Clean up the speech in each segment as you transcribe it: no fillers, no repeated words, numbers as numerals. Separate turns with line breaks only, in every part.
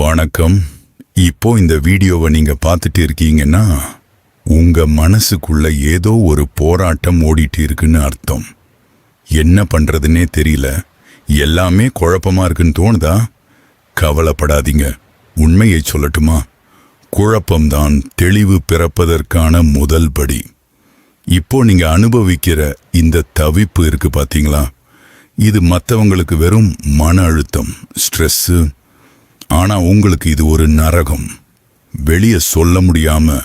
வணக்கம். இப்போ இந்த வீடியோவை நீங்க பார்த்துட்டு இருக்கீங்கன்னா உங்க மனசுக்குள்ள ஏதோ ஒரு போராட்டம் ஓடிட்டு இருக்குன்னு அர்த்தம். என்ன பண்றதுன்னே தெரியல, எல்லாமே குழப்பமா இருக்குன்னு தோணுதா? கவலைப்படாதீங்க. உண்மையை சொல்லட்டுமா? குழப்பம்தான் தெளிவு பிறப்பதற்கான முதல் படி. இப்போ நீங்க அனுபவிக்கிற இந்த தவிப்பு இருக்கு பாத்தீங்களா? இது மற்றவங்களுக்கு வெறும் மன அழுத்தம், ஸ்ட்ரெஸ்ஸு. ஆனா உங்களுக்கு இது ஒரு நரகம். வெளியே சொல்ல முடியாம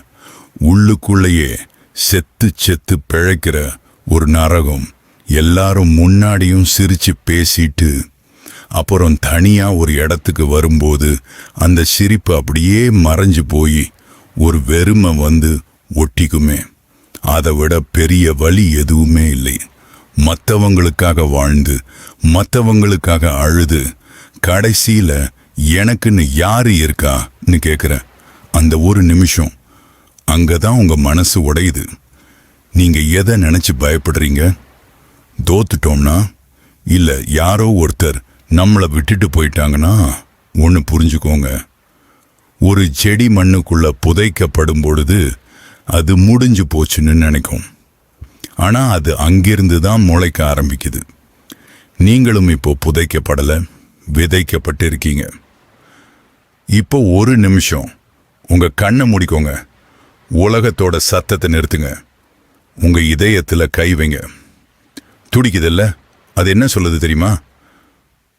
உள்ளுக்குள்ளேயே செத்து செத்து பிழைக்கிற ஒரு நரகம். எல்லாரும் முன்னாடியும் சிரிச்சு பேசிட்டு அப்புறம் தனியா ஒரு இடத்துக்கு வரும்போது அந்த சிரிப்பு அப்படியே மறைஞ்சு போய் ஒரு வெறுமை வந்து ஒட்டிக்குமே. அதை விட பெரிய வலி எதுவுமே இல்லை. மற்றவங்களுக்காக வாழ்ந்து மற்றவங்களுக்காக அழுது கடைசியில எனக்குன்னு யாரு இருக்கான்னு கேட்குற அந்த ஒரு நிமிஷம், அங்கதான் உங்க மனசு உடையுது. நீங்க எதை நினைச்சு பயப்படுறீங்க? தோத்துட்டோம்னா, இல்ல யாரோ ஒருத்தர் நம்மளை விட்டுட்டு போயிட்டாங்கன்னா? ஒன்று புரிஞ்சுக்கோங்க, ஒரு செடி மண்ணுக்குள்ள புதைக்கப்படும் பொழுது அது முடிஞ்சு போச்சுன்னு நினைக்கும். ஆனா அது அங்கிருந்து தான் முளைக்க ஆரம்பிக்குது. நீங்களும் இப்போ புதைக்கப்படல, விதைக்கப்பட்டு இருக்கீங்க. இப்போ ஒரு நிமிஷம் உங்க கண்ணை மூடிக்கோங்க. உலகத்தோட சத்தத்தை நிறுத்துங்க. உங்க இதயத்துல கை வைங்க. துடிக்குதில்ல? அது என்ன சொல்லுது தெரியுமா?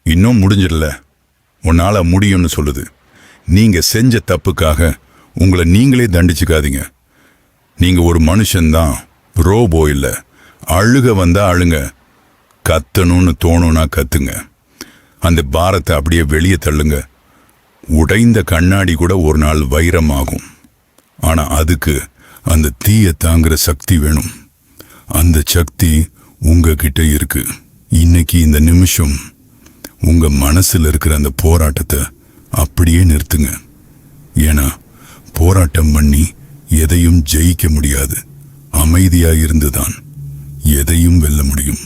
இன்னும் முடிஞ்சிடல, உன்னால முடியும்னு சொல்லுது. நீங்க செஞ்ச தப்புக்காக உங்களை நீங்களே தண்டிச்சுக்காதீங்க. நீங்க ஒரு மனுஷன்தான், ரோபோ இல்ல. அழுக வந்தா அழுங்க, கத்தணும்னு தோணும்னா கத்துங்க. அந்த பாரத்தை அப்படியே வெளியே தள்ளுங்க. உடைந்த கண்ணாடி கூட ஒரு நாள் வைரமாகும். ஆனா அதுக்கு அந்த தீயை தாங்குற சக்தி வேணும். அந்த சக்தி உங்ககிட்ட இருக்கு. இன்னைக்கு இந்த நிமிஷம் உங்க மனசுல இருக்கிற அந்த போராட்டத்தை அப்படியே நிறுத்துங்க. ஏன்னா போராட்டம் பண்ணி எதையும் ஜெயிக்க முடியாது. அமைதியா இருந்துதான் எதையும் வெல்ல முடியும்.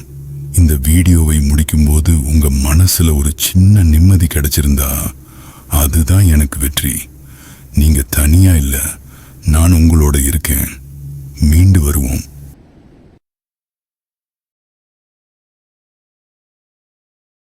இந்த வீடியோவை முடிக்கும்போது உங்க மனசுல ஒரு சின்ன நிம்மதி கிடைச்சிருந்தா அதுதான் எனக்கு வெற்றி. நீங்க தனியா இல்ல, நான் உங்களோட இருக்கேன். மீண்டு வருவோம்.